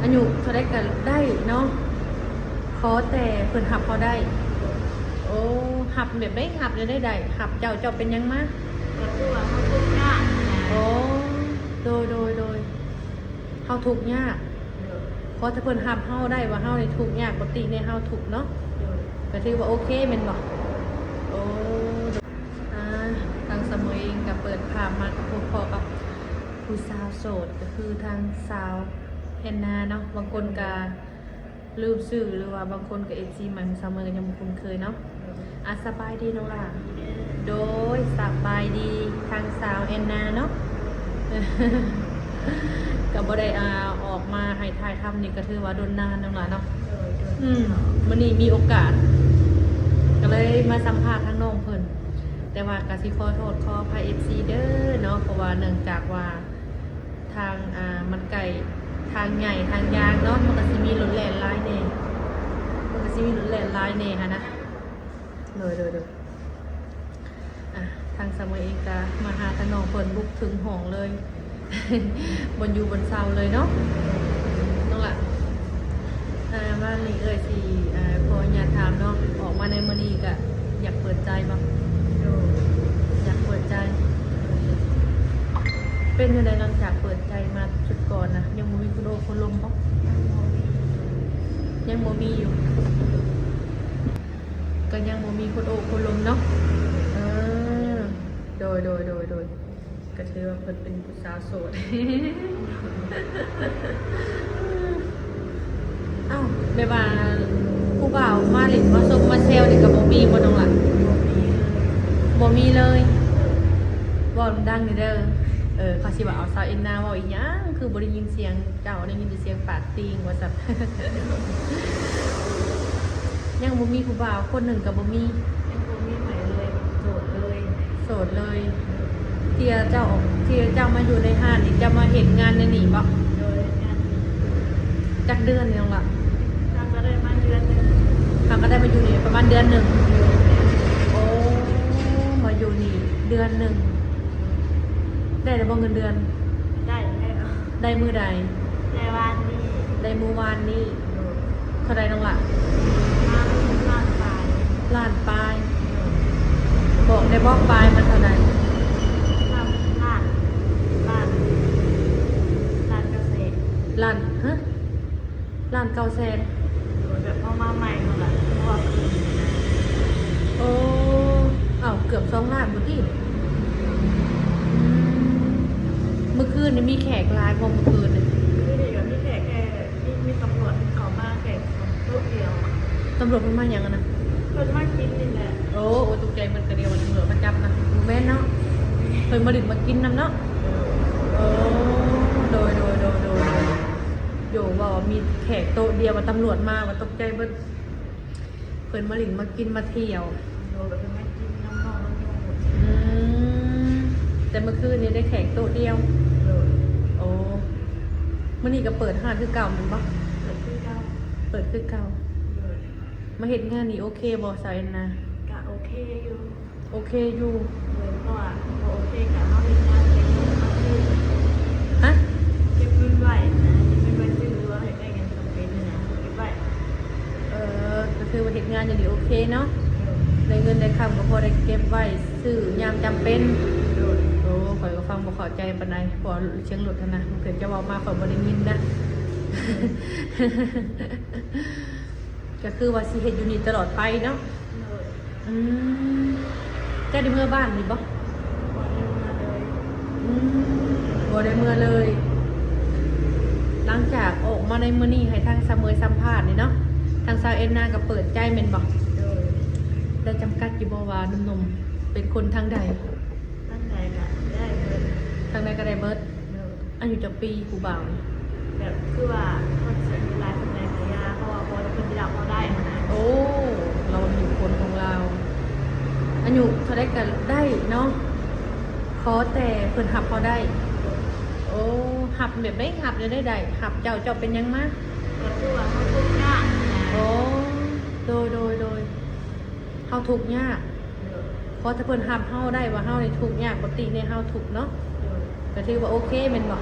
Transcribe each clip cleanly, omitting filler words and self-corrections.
อายุเท่าได้กันได้เนาะขอแต่เพิ่นหับเขาได้โอ้หับแบบได้หับจะได้ใดหับเจ้าเป็นยังมะก็คือว่าเขาทุกข์ยากนะโอ้โดยเฮาทุกข์ยากเพราะถ้าเพิ่นหับเฮาได้ว่าเฮานี่ทุกข์ยากปกติเนี่ยเฮาทุกข์เนาะก็ถือว่าโอเคแม่นบ่โอ้อ่าทางสมุยเองก็เปิดภาพมากับพอกับผู้สาวโสดก็คือทางสาวแอนนาเนาะบางคนก็ลืมชื่อหรือว่าบางคนก็เอซีใหม่สาวเมืองยังบ่คุ้นเคยเนาะสบายดีน้องล่ะโดยสบายดีทางสาวแอนนาเนาะ ก็บ่ได้ออกมาให้ถ่ายทำนี่ก็ถือว่าโดนนานน้องล่ะเนาะมื้อนี้มีโอกาสก็เลยมาสัมภาษณ์ทางน้องเพิ่นแต่ว่าก็สิขอโทษขออภัย FC เด้อเนาะเพราะว่าเนื่องจากว่าทางมันไกลทางใหญ่ทางยางเนาะมันก็สิมีรถแล่นหลายแน่ค่ะนะเลยทางสมัยเองก็มาหาทางน้องเพิ่นบุกถึงห้องเลย บนอยู่บนเสาเลยเนาะน้องล่ะบ้านนี้สิพออยากถามเนาะออกมาในมื้อนี้ก็อยากเปิดใจบ่อยากเปิดใจ เป็นยังไงหลังจากเปิดใจมาชุดก่อนนะยังบ่มีคนโอ้คนลมบ่ยังบ่มีอยู่ก็ยังบ่มีคนโอ้คนลมเนาะโดยก็ถือว่าเพิ่นเป็นผู้สาวโสด เอ้าแบบว่าผู้บ่าวมาเล่นมาซบมาแซวนี่ก็บ่มีบ่น้องล่ะบ่มีเลยบ่ดังนี่เด้อเขาสิว่าเอาสาวเอ็นนาเว้าอีหยังคือบ่ได้ยินเสียงเจ้าได้ยินแต่เสียงปากติงว่าซั่น ยังบ่มีผู้บ่าวคนหนึ่งก็บ่มียังบ่มีใหม่เลยโสดเลย เที่ยเจ้ามาอยู่ในห้างนี่จะมาเห็นงานในนี่บ่โดยงานจักเดือนนี่น้องล่ะทำก็ได้มาเดือนนึงเขาก็ได้มาอยู่นี่ประมาณเดือนหนึ่งโอ้มาอยู่นี่เดือนหนึ่งได้แล้วบ่เงินเดือนได้แล้ว ได้มื้อใดในวันนี้ได้มื้อวานนี้เท่าใดน้องล่ะล้านปลายบอกได้บอกปลายมันเท่าใดล้านฮะล้าน900,000แบบพอมาใหม่หมดละเพราะว่าคืนนะ โอ้เกือบ2 ล้านบ่ติเมื่อคืนนี่มีแขกหลายบ่เมื่อคืนนี่คือเดี๋ยวมีแขกมีตำรวจเขามาแขกโต๊ะเดียวตำรวจมันมาหยังนะเพิ่นมากินนี่แหละโอ้ตกใจมันกระเดียวมันตำรวจมาจับนะแม่นเนาะเพิ่นมาดื่มมากินนำเนาะโอ้โดยโยว่ามีแขกโต๊ะเดียวว่าตำรวจมาว่าตกใจเพิ่นมาดื่มมากินมาเที่ยวโดยแบบมากินน้ำนองหมดแต่เมื่อคืนนี้ได้แขกโต๊ะเดียวโอ้มื้อนี้ก็เปิดห้างคือเก่าแม่นบ่เปิดคือเก่ามาเฮ็ดงานนี่โอเคบ่สาวแอนนาก็โอเคอยู่เพราะว่าโอเคก็เฮาเฮ็ดงานเก็บเงินเอาซื้อฮะเก็บเงินไว้นะเก็บเงินไว้ซื้อหรือว่าให้ได้เงินจำเป็นนะเก็บไว้ก็คือว่าเฮ็ดงานอย่างนี้โอเคเนาะได้เงินได้คำก็พอได้เก็บไว้ซื้อยามจำเป็นโอ้ข่อยก็ฟังบ่เข้าใจปานใดพอเสียงหลุดนะมันเกิดจะเว้ามาข่อยบ่ได้ยินนะ ก็คือว่าสิเฮ็ดอยู่นี่ตลอดไปเนาะเจ้าได้เมื่อบ้านนี่บ่บ่ได้เมื่อเลยหลังจากออกมาในมื้อนี้ให้ทางเสมอสัมภาษณ์นี่เนาะทางสาวเอ็นนาก็เปิดใจแม่นบ่ได้จำกัดอยู่บ่ว่าหนุ่มๆเป็นคนทางใดทางใดก็ได้เบิดทางใดก็ได้เบิดอายุจักปีผู้บ่าวแบบคือว่าคนเสียเวลาคนใดขายาเพราะว่าคนที่เราได้นะโอ้เราอยู่คนของเราอายุเท่าได้กันได้เนาะขอแต่เพิ่นหับเขาได้โอ้หับแบบได้หับจะได้ใดหับเจ้าเป็นยังมะก็คือว่าเขาทุกข์ยากนะโอ้โดยเฮาทุกข์ยากเพราะถ้าเพิ่นหับเฮาได้ว่าเฮานี่ทุกข์ยากปกติเนี่ยเฮาทุกข์เนาะก็ถือว่าโอเคแม่นบ่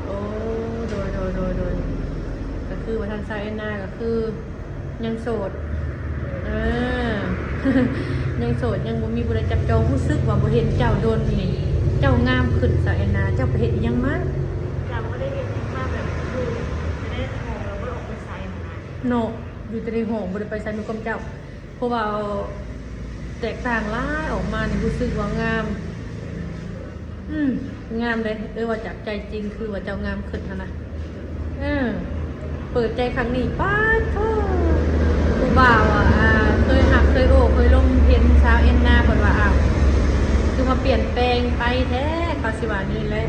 โอ้โดย ก็คือว่าทางซาวแอนนาก็คือยังโสดเออ ยังโสดยังบ่มีผู้ใดจับจองรู้สึกว่าบ่เห็นเจ้าโดนนี่เจ้างามขึ้นซาวแอนนาเจ้าไปเฮ็ดอิหยังมา จำก็ได้เรียนที่มาแบบดูจะได้โหเราก็ออกไปไซน์นะ เนาะอยู่แต่ในห้องบ่ได้ไปไสนุกำเจ้าเพราะว่าแตกต่างหลายออกมานี่รู้สึกว่างามงามเลยว่าจากใจจริงคือว่าเจ้างามขึ้นหั่นน่ะเปิดใจครั้งนี้ป้าดโธ่ผู้บ่าวเคยหักเคยโอ้เคยลงเห็นสาวแอนนาเพิ่นว่าคือมาเปลี่ยนแปลงไปแท้เขาสิว่านี่แหละ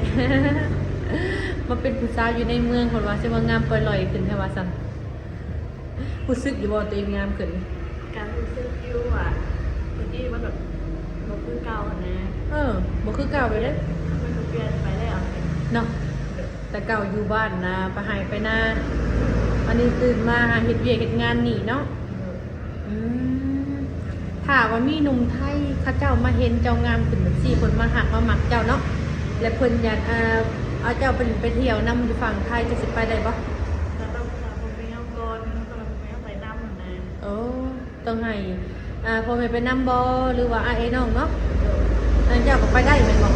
มาเป็นผู้สาวอยู่ในเมืองเพิ่นว่าสิว่างามปล่อยลอยขึ้นแท้ว่าซั่นรู้สึกอยู่บ่ตัวเองงามขึ้น การรู้สึกยูอ่ะเมื่อกี้มันแบบมันคือเก่านะ บ่คือเก่าไปเด้ มันก็เปลี่ยนไปแล้ว เนาะแต่เก่าอยู่บ้านนะไปหายไปนาอันนี้ตื่นมาหาเฮ็ดเวียกเฮ็ดงานหนีเนาะถ้าว่ามีหนุ่มไทยเขาเจ้ามาเห็นเจ้างามขึ้นแบบซี่เพิ่นมาหักมามักเจ้าเนาะและเพิ่นอยากเอาเจ้าไปเที่ยวนำอยู่ฝั่งไทยจะสิไปได้บ่ เราต้องไปเอาก่อนต้องไปเอาใส่น้ำนะ โอ้ต้องให้พ่อแม่ไปนำบ่หรือว่าอ้ายน้องเนาะอันเจ้าก็ไปได้แม่นบ่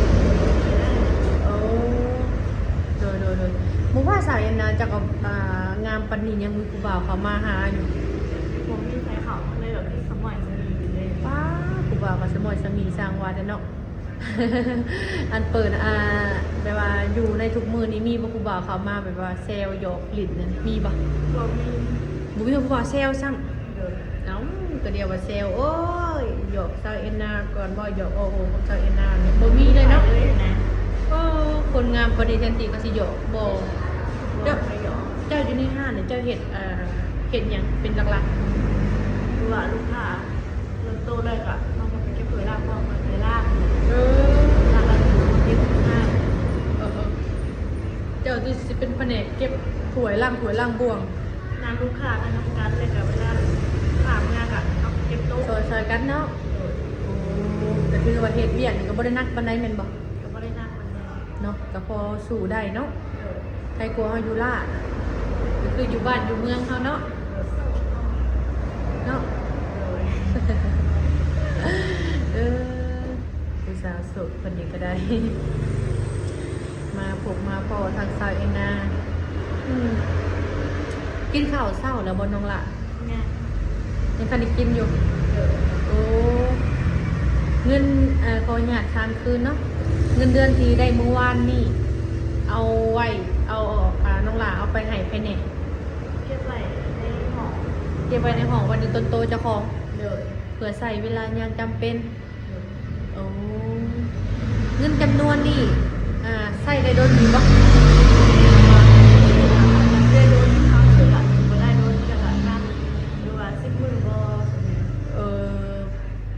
โอ้โดยหมู่ว่าสาวยันนาจักงามปานนี้ยังมีผู้บ่าวเขามาหาอยู่ ผมมีใส่เขาเลยแบบที่สมัยมีเลย ป้าผู้บ่าวก็สมอยสมีสร้างวาเนาะ อันเปิดแบบว่าอยู่ในทุกมือนี้มีบ่ผู้บ่าวเขามาแบบว่าแซวหยอกลิ้นนั่นมีบ่ เรามี บ่มีผู้บ่าวแซวซ้ำ เดิน เอ้าก็เดียวว่าแซวโอ้ยหยอกซาวเอ็นนาก่อนบ่หยอกโอ้โหซาวเอ็นนาเนี่ยบ่มีเลยเนาะ เลยนะ โอ้คนงามปานนี้แทนที่ก็สิหยอกบ่ เดี๋ยวไปหยอก เจ้าอยู่ในห้างเนี่ยเจ้าเฮ็ดหยังเป็นหลัก ดูว่าลูกค้าเริ่มโตเลยก็ต้องไปเก็บเผยร่างพ่อมาเผยร่าง ๆร่างเราอยู่เก็บห้าง เจ้าที่สิเป็นแผนกเก็บถ้วยล่างบ่วง งานลูกค้าในทำการเลยกับเวลาถามงานอะเอาเก็บโต๊ะ ซอยกันเนาะโอ้แต่คือว่าเฮ็ดเวียกนี่ก็บ่ได้นักปานใดแม่นบ่ ก็ไม่ได้นั่งมันเลย เนาะก็พอสู้ได้เนาะใครกลัวเฮาอยู่ล่าก็คืออยู่บ้านอยู่เมืองเฮาเนาะเนาะผู้สาวโสดคนนี้ก็ได้ มาพบมาพอทางซอยเองนะกินข้าวเช้าแล้วบ่น้องล่ะ งาน ยังคันได้กินอยู่ โอ้เงินขออนุญาตทานคืนเนาะเงินเดือนที่ได้เมื่อวานนี่เอาไว้เอาออกน้องหลาเอาไปให้ไปเนี่ย เก็บไว้ในหอ เก็บไว้ในห้องวันนี้ต้นโตเจ้าของ เดิน เผื่อใส่เวลายามจำเป็นโอ้เงินจำนวนนี่ใส่ได้โดนดีบ่ ได้โดนเขาคือแบบก็ได้โดนกันละนั่งหรือว่า10 มื้อบอ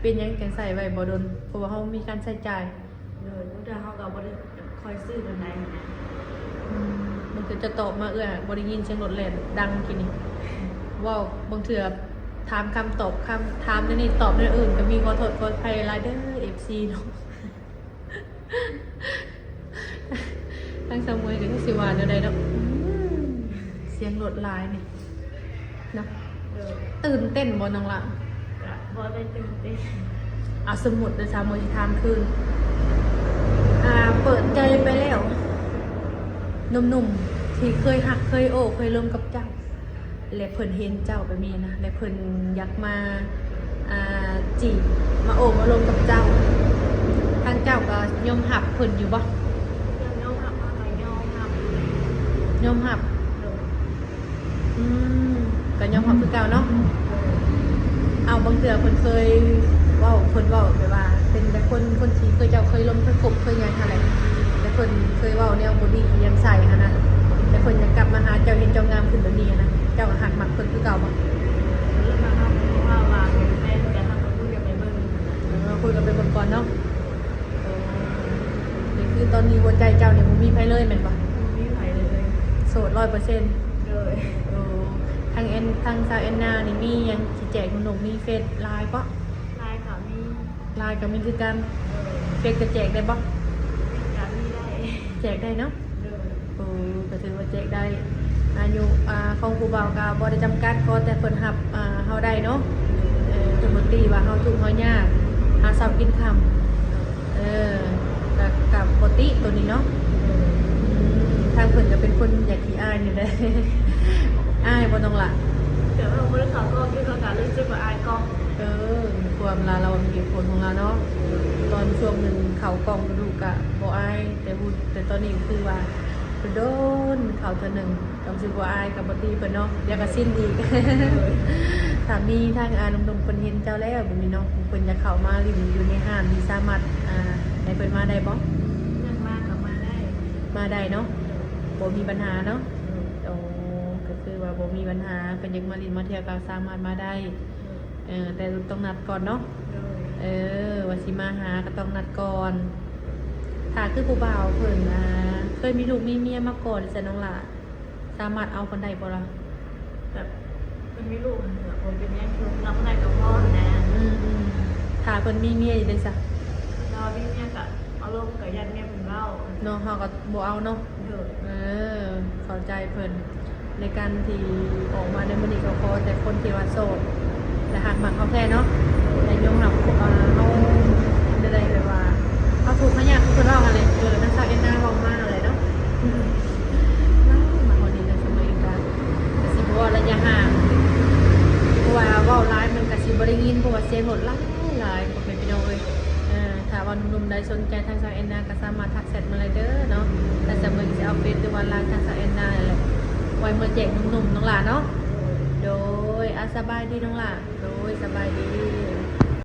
เป็นหยังจังใส่ไว้บ่โดนเพราะว่าเขามีการใช้จ่าย เดินลูกเดือเขาก็บ่ได้คอยซื้อกันได้นะ มันก็จะตอบมาบ่ได้ยินเสียงรถแล่นดังกินนี่ว้าวบางเถื่อถามคำตอบคำถามในนี่ตอบในอื่นก็มีขอโทษขออภัยหลายเด้อ FC เนาะ ทั้งสมุยกับสิวานเดาเนาะเสียงรถลายนี่เนาะ เดิน ตื่นเต้นบ่น้องละ ก็บ่ได้ตื่นเต้น สมุดเดชามวยทามคืนเปิดใจไปแล้วหนุ่มๆที่เคยหักเคยโอ้เคยลงกับเจ้าและเพิ่นเห็นเจ้าแบบนี้นะและเพิ่นอยากมาจีบมาโอ้มาลงกับเจ้าทางเจ้าก็ยอมหับเพิ่นอยู่บ่ ยังยอมรับอะไรยอมรับ ยอมหับ เดิน ก็ยอมหับคือเก่าเนาะเอาบางเทื่อเพิ่นเคยเว้าแบบว่าเป็นแบบคนที่เคยเจ้าเคยล้มเคยกบเคยหยังหั่นแหละแต่เพิ่นเคยเว้าแนวบ่ดียังใส่หั่นนะแต่เพิ่นจะกลับมาหาเจ้าเห็นเจ้างามขึ้นแบบนี้นะเจ้าก็หักมักเพิ่นคือเก่าบ่ เรื่องมาทำว่าเป็นแฟนกันทำกับผู้กับไปเบิ่ง คุยกันเป็นก่อนเนาะนี่คือตอนนี้หัวใจเจ้าเนี่ยบ่มีไผเลยแม่นบ่ ไม่ไหวเลย โสด 100% เลย ทางซาวแอนนานี่มีหยังสิแจกหนุ่มๆมีเฟซไลน์บ่ ลายขามี ไลน์ก็มีคือกันเฟซจะแจกได้บ่ การมีได้ แจกได้เนาะ เลย ก็ถือว่าแจกได้ อายุของผู้บ่าวก็บ่ได้จำกัดขอแต่เพิ่นรับเฮาได้เนาะถึงบ่ตีว่าเฮาทุกข์เฮายากหาเช้ากินค่ำกับปกติตัวนี้เนาะทางเพิ่นก็เป็นคนอยากขี้อายนี่แหละ อายบ่ต้องล่ะ เดี๋ยวเราไม่ได้ขอก็ที่เราการเล่นเจ็บกับอายก็ ความลาเรามีเหตุผลของเราเนาะตอนช่วงหนึ่งเขากองกระดูกอะบ่อายแต่ตอนนี้คือว่าคือโดนเขาเธอหนึ่งกำซื้อบ่อายกับบตีเพิ่นเนาะเดี๋ยวก็สิ้นอีก สามีทางหนุ่มๆเพิ่นเห็นเจ้าแล้วแบบนี้เนาะเพิ่นจะเข้ามาลิ้นอยู่ในห้างที่สามารถให้เพิ่นมาได้บ่ ยังมากกับมาได้ มาได้เนาะบ่มีปัญหาเนาะโอ้ก็คือว่าบ่มีปัญหาเพิ่นอยากมาลิ้นมาเที่ยวก็สามารถมาได้แต่ต้องนัดก่อนเนาะ ว่าสิมาหาก็ต้องนัดก่อนถ้าคือผู้บ่าวเพิ่นเคยมีลูกมีเมียมาก่อนจ้ะน้องล่ะสามารถเอาคนใดบ่ล่ะ แบบมันไม่รู้เหรอผมเป็นยังคือน้ำในกับพ่อนะ ถ้าเพิ่นมีเมียอยู่ได้ซะ เราพี่เนี่ยกับเอาลงกับยันเนี่ยเป็นเล่า เนาะเฮาก็บ่เอาเนาะ เดือด เข้าใจเพิ่นในการที่ออกมาในมื้อนี้ก็ขอแต่คนที่ว่าโสดและหักมักเขาแท้เนาะและยอมรับเฮาได้แบบว่าเอาถูกเขายากเพิ่นเว้ากันเลยนักสาวเอ็นนาเว้ามากเลยเนาะ มาคนนี้จะสมัยกันแต่สิบว่าระยะห่างเพราะว่าเว่าร้ายมันกับสิบริยินเพราะว่าเสียงหดหลายผมเป็นพี่น้องเลยถ้าวันหนุ่มๆใดสนใจทางสาวแอนนาก็สามารถทักแชทมาเลยเด้อเนาะแต่จะเหมือนจะเอาเฟซหรือว่าไลน์ทางสาวแอนนาแหละไว้เมื่อแจกหนุ่มๆน้องหลานเนาะโดยสบายดีน้องหลานโดยสบายดี